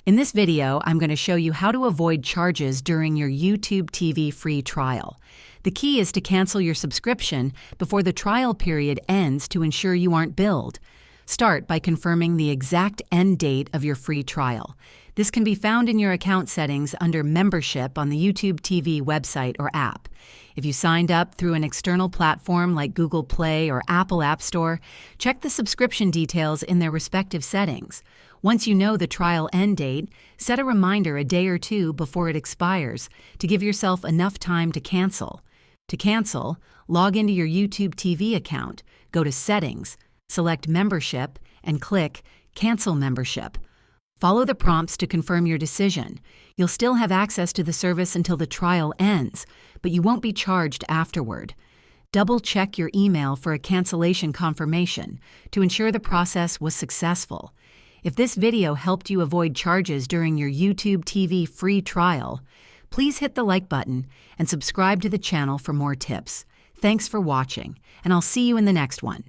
In this video, I'm going to show you how to avoid charges during your YouTube TV free trial. The key is to cancel your subscription before the trial period ends to ensure you aren't billed. Start by confirming the exact end date of your free trial. This can be found in your account settings under Membership on the YouTube TV website or app. If you signed up through an external platform like Google Play or Apple App Store, check the subscription details in their respective settings. Once you know the trial end date, set a reminder a day or two before it expires to give yourself enough time to cancel. To cancel, log into your YouTube TV account, go to Settings, select Membership, and click Cancel Membership. Follow the prompts to confirm your decision. You'll still have access to the service until the trial ends, but you won't be charged afterward. Double-check your email for a cancellation confirmation to ensure the process was successful. If this video helped you avoid charges during your YouTube TV free trial, please hit the like button and subscribe to the channel for more tips. Thanks for watching, and I'll see you in the next one.